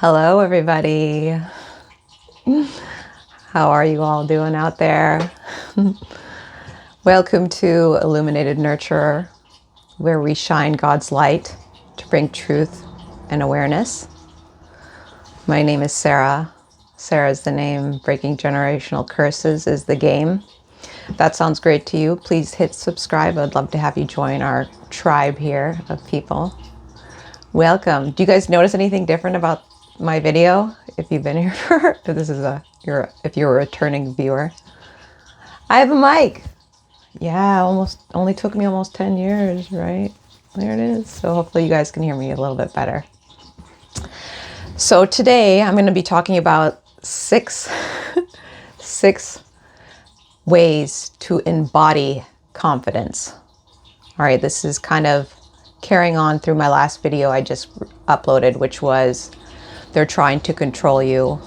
Hello, everybody. How are you all doing out there? Welcome to Illuminated Nurturer, where we shine God's light to bring truth and awareness. My name is Sarah. Sarah is the name. Breaking generational curses is the game. If that sounds great to you, please hit subscribe. I'd love to have you join our tribe here of people. Welcome. Do you guys notice anything different about my video? If you've been here for, if you're a returning viewer. I have a mic. Yeah, only took me almost 10 years, right? There it is. So hopefully you guys can hear me a little bit better. So today I'm going to be talking about six ways to embody confidence. All right, this is kind of carrying on through my last video I just uploaded, which was they're trying to control you.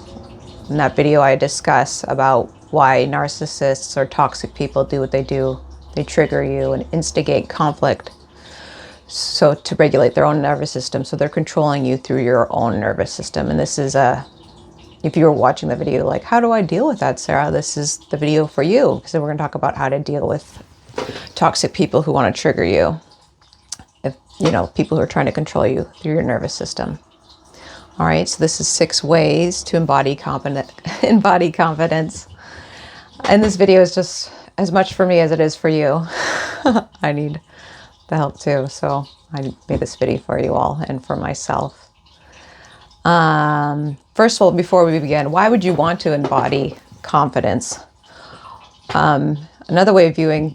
In that video I discuss about why narcissists or toxic people do what they do. They trigger you and instigate conflict so to regulate their own nervous system. So they're controlling you through your own nervous system. And this is if you were watching the video like, how do I deal with that, Sarah? This is the video for you, because we're going to talk about how to deal with toxic people who want to trigger you. People who are trying to control you through your nervous system. All right, so this is 6 ways to embody confidence. And this video is just as much for me as it is for you. I need the help too, so I made this video for you all and for myself. First of all, before we begin, why would you want to embody confidence? Another way of viewing,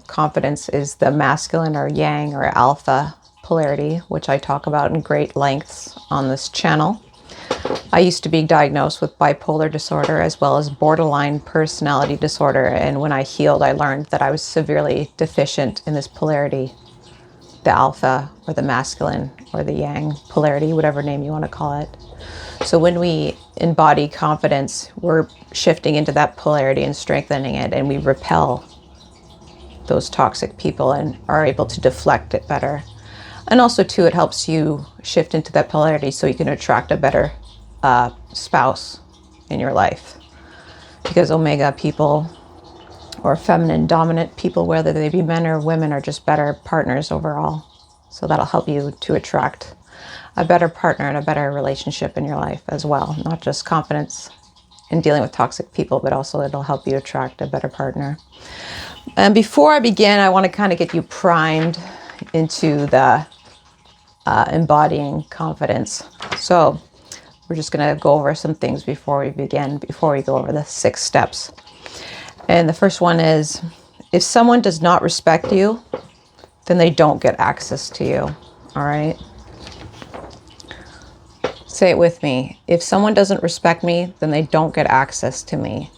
confidence is the masculine or yang or alpha polarity, which I talk about in great lengths on this channel. I used to be diagnosed with bipolar disorder as well as borderline personality disorder. And when I healed, I learned that I was severely deficient in this polarity, the alpha or the masculine or the yang polarity, whatever name you want to call it. So when we embody confidence, we're shifting into that polarity and strengthening it, and we repel those toxic people and are able to deflect it better. And also too, it helps you shift into that polarity so you can attract a better spouse in your life. Because Omega people or feminine dominant people, whether they be men or women, are just better partners overall. So that'll help you to attract a better partner and a better relationship in your life as well. Not just confidence in dealing with toxic people, but also it'll help you attract a better partner. And before I begin, I want to kind of get you primed into the embodying confidence. So we're just going to go over some things before we begin, before we go over the 6 steps. And the first one is, if someone does not respect you, then they don't get access to you. All right? Say it with me. If someone doesn't respect me, then they don't get access to me.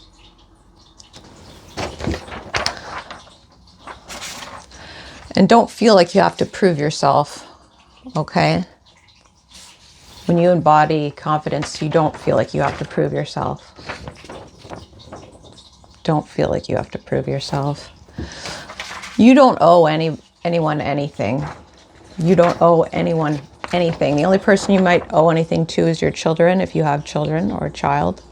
And don't feel like you have to prove yourself, okay? When you embody confidence, you don't feel like you have to prove yourself. Don't feel like you have to prove yourself. You don't owe anyone anything. You don't owe anyone anything. The only person you might owe anything to is your children, if you have children or a child.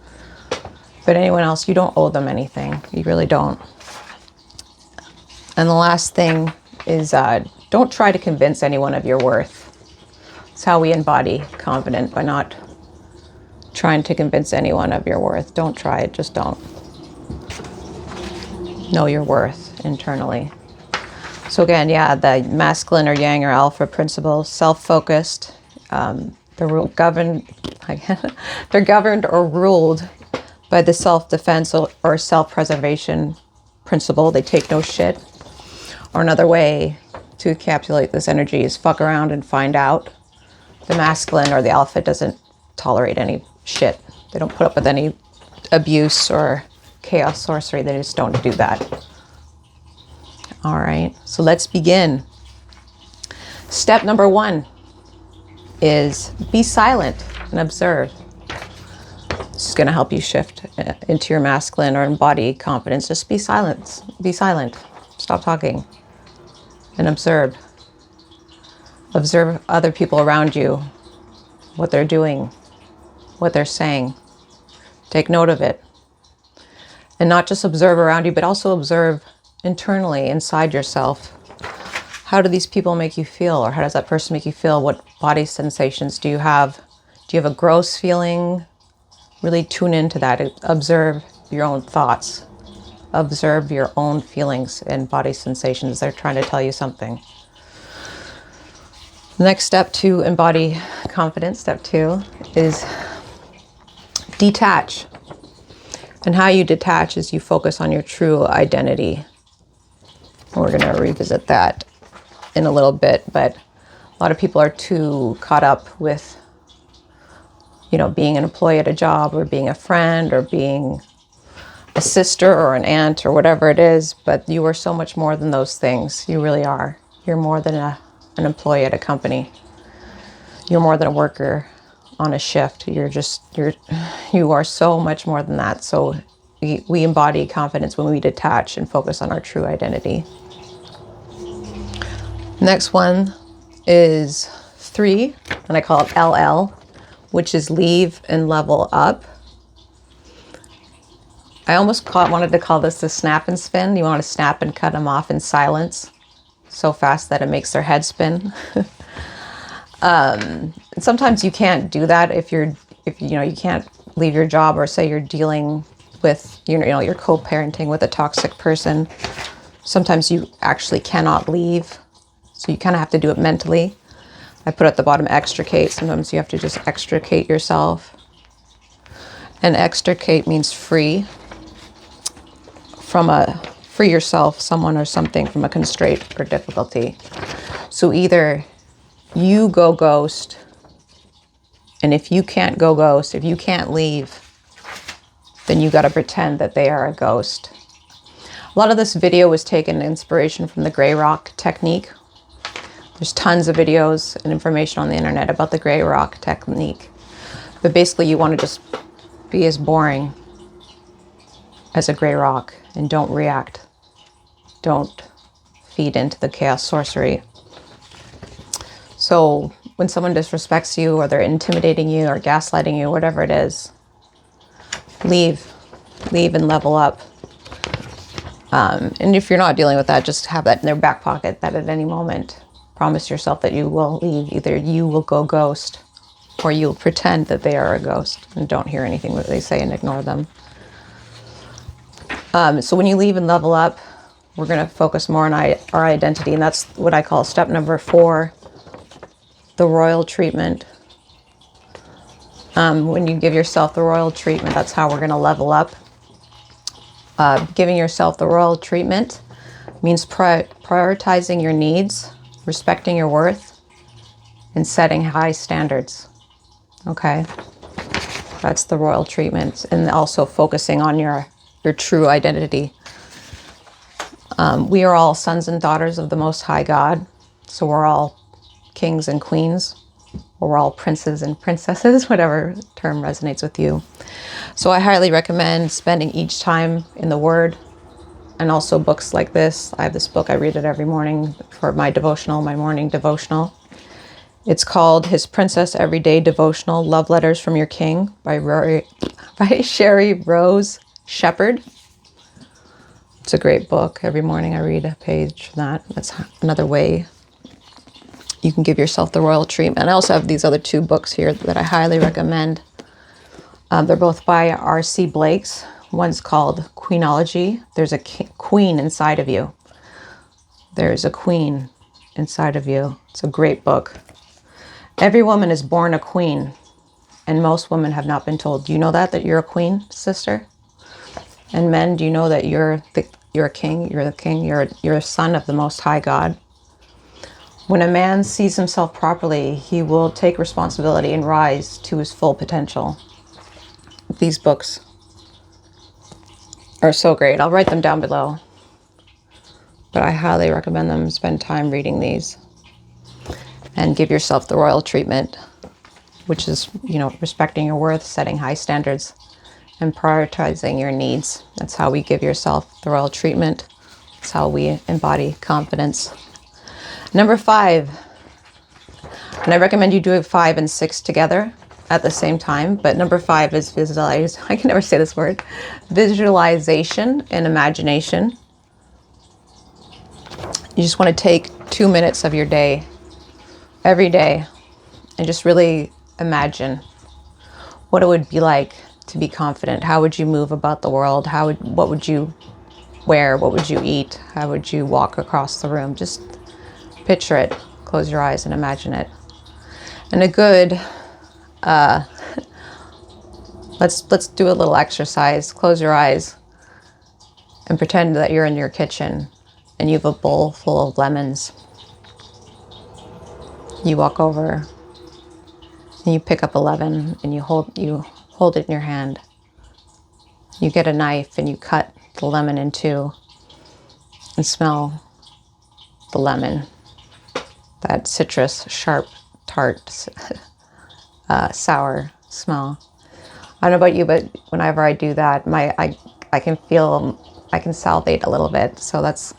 But anyone else, you don't owe them anything. You really don't. And the last thing is don't try to convince anyone of your worth. It's how we embody confidence, by not trying to convince anyone of your worth. Don't try it, just don't. Know your worth internally. So again, yeah, the masculine or yang or alpha principle, self-focused. They're governed or ruled by the self-defense or self-preservation principle. They take no shit. Or another way to encapsulate this energy is fuck around and find out. The masculine or the alpha doesn't tolerate any shit. They don't put up with any abuse or chaos sorcery. They just don't do that. All right, so let's begin. Step number 1 is be silent and observe. This is going to help you shift into your masculine or embody confidence. Just be silent. Be silent. Stop talking and observe. Observe other people around you, what they're doing, what they're saying. Take note of it. And not just observe around you, but also observe internally inside yourself. How do these people make you feel? Or how does that person make you feel? What body sensations do you have? Do you have a gross feeling? Really tune into that. Observe your own thoughts. Observe your own feelings and body sensations. They're trying to tell you something. The next step to embody confidence, step 2, is detach. And how you detach is you focus on your true identity. We're going to revisit that in a little bit, but a lot of people are too caught up with, you know, being an employee at a job, or being a friend, or being a sister or an aunt, or whatever it is. But you are so much more than those things. You really are. You're more than an employee at a company. You're more than a worker on a shift. You are so much more than that. So we embody confidence when we detach and focus on our true identity. Next one is 3, and I call it LL, which is leave and level up. I almost wanted to call this the snap and spin. You want to snap and cut them off in silence so fast that it makes their head spin. Sometimes you can't do that if you can't leave your job, or say you're dealing with, you're co-parenting with a toxic person. Sometimes you actually cannot leave. So you kind of have to do it mentally. I put at the bottom extricate. Sometimes you have to just extricate yourself. And extricate means free. Free yourself, someone or something, from a constraint or difficulty. So either you go ghost, and if you can't go ghost, if you can't leave, then you got to pretend that they are a ghost. A lot of this video was taken inspiration from the gray rock technique. There's tons of videos and information on the internet about the gray rock technique. But basically you want to just be as boring as a gray rock and don't react. Don't feed into the chaos sorcery. So when someone disrespects you, or they're intimidating you, or gaslighting you, whatever it is, leave and level up. And if you're not dealing with that, just have that in their back pocket, that at any moment, promise yourself that you will leave. Either you will go ghost, or you'll pretend that they are a ghost and don't hear anything that they say and ignore them. So when you leave and level up, we're going to focus more on our identity. And that's what I call step number 4, the royal treatment. When you give yourself the royal treatment, that's how we're going to level up. Giving yourself the royal treatment means prioritizing your needs, respecting your worth, and setting high standards. Okay? That's the royal treatment. And also focusing on your true identity. We are all sons and daughters of the Most High God. So we're all kings and queens. Or we're all princes and princesses, whatever term resonates with you. So I highly recommend spending each time in the Word, and also books like this. I have this book, I read it every morning for my devotional, my morning devotional. It's called His Princess Everyday Devotional, Love Letters from Your King by Sheri Rose Shepherd. It's a great book. Every morning I read a page from that. That's another way you can give yourself the royal treatment. I also have these other 2 books here that I highly recommend. They're both by R.C. Blakes. One's called Queenology. There's a queen inside of you. There's a queen inside of you. It's a great book. Every woman is born a queen, and most women have not been told. Do you know that you're a queen, sister? And men, do you know that you're a king? You're the king. You're a son of the Most High God. When a man sees himself properly, he will take responsibility and rise to his full potential. These books are so great. I'll write them down below. But I highly recommend them. Spend time reading these. And give yourself the royal treatment, which is, respecting your worth, setting high standards, and prioritizing your needs. That's how we give yourself the royal treatment. That's how we embody confidence. Number 5, and I recommend you do 5 and 6 together. at the same time. But number 5 is visualize. I can never say this word. Visualization and imagination. You just want to take 2 minutes of your day, every day, and just really imagine what it would be like to be confident. How would you move about the world? What would you wear? What would you eat? How would you walk across the room? Just picture it. Close your eyes and imagine it. And a good, let's do a little exercise. Close your eyes and pretend that you're in your kitchen and you have a bowl full of lemons. You walk over and you pick up a lemon and you hold it in your hand. You get a knife and you cut the lemon in two and smell the lemon. That citrus, sharp, tart, sour smell. I don't know about you, but whenever I do that, I can salivate a little bit. So that's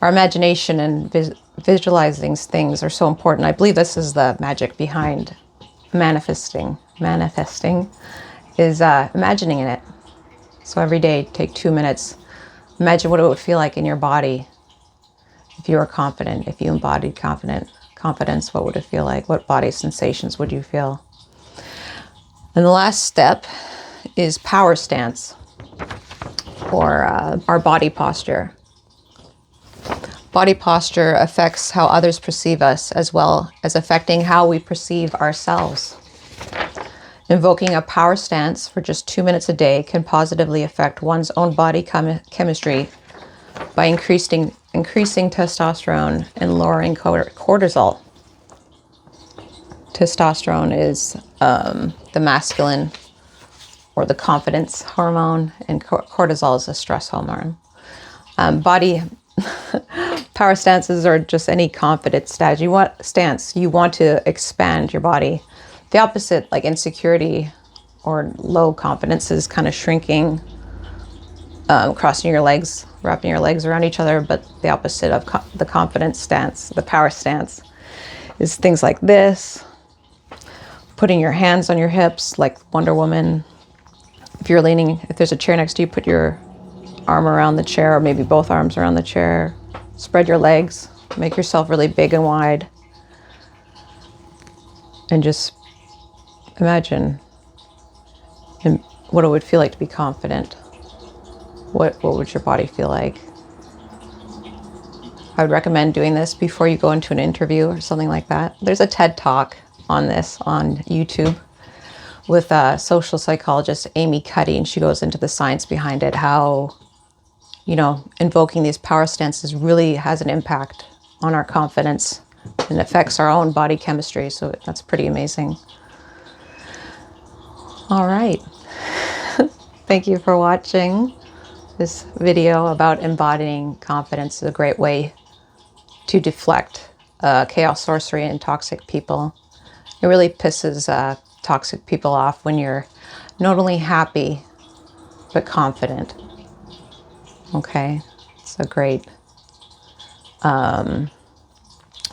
our imagination, and visualizing things are so important. I believe this is the magic behind manifesting. Manifesting is imagining it. So every day, take 2 minutes. Imagine what it would feel like in your body if you were confident, if you embodied confidence. What would it feel like? What body sensations would you feel? And the last step is power stance, or our body posture. Body posture affects how others perceive us, as well as affecting how we perceive ourselves. Invoking a power stance for just 2 minutes a day can positively affect one's own body chemistry by increasing testosterone and lowering cortisol. Testosterone is the masculine or the confidence hormone, and cortisol is a stress hormone. Body power stances are just any confident stance. You want to expand your body. The opposite, like insecurity or low confidence, is kind of shrinking, crossing your legs, wrapping your legs around each other. But the opposite of the confidence stance, the power stance, is things like this. Putting your hands on your hips like Wonder Woman. If there's a chair next to you, put your arm around the chair, or maybe both arms around the chair. Spread your legs. Make yourself really big and wide. And just imagine what it would feel like to be confident. What would your body feel like? I would recommend doing this before you go into an interview or something like that. There's a TED Talk on this on YouTube with social psychologist Amy Cuddy, and she goes into the science behind it, how, invoking these power stances really has an impact on our confidence and affects our own body chemistry. So that's pretty amazing. All right. Thank you for watching this video about embodying confidence. Is a great way to deflect chaos, sorcery, and toxic people. It really pisses toxic people off when you're not only happy, but confident. Okay, it's a great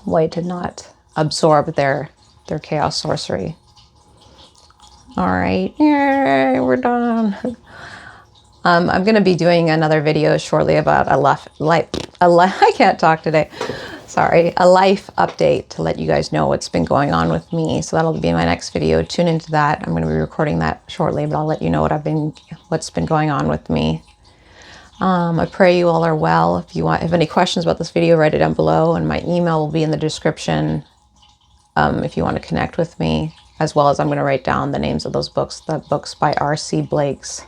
way to not absorb their chaos, sorcery. All right, yay, we're done. I'm going to be doing another video shortly about I can't talk today. Sorry, a life update to let you guys know what's been going on with me. So that'll be my next video. Tune into that. I'm going to be recording that shortly, but I'll let you know what's been going on with me. I pray you all are well. If you have any questions about this video, write it down below, and my email will be in the description if you want to connect with me, as well as I'm going to write down the names of those books, the books by R.C. Blakes.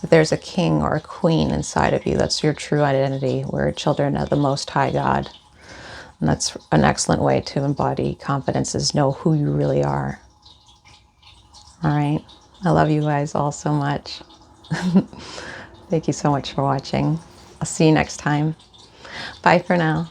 That there's a king or a queen inside of you. That's your true identity. We're children of the Most High God. And that's an excellent way to embody confidence, is know who you really are. All right. I love you guys all so much. Thank you so much for watching. I'll see you next time. Bye for now.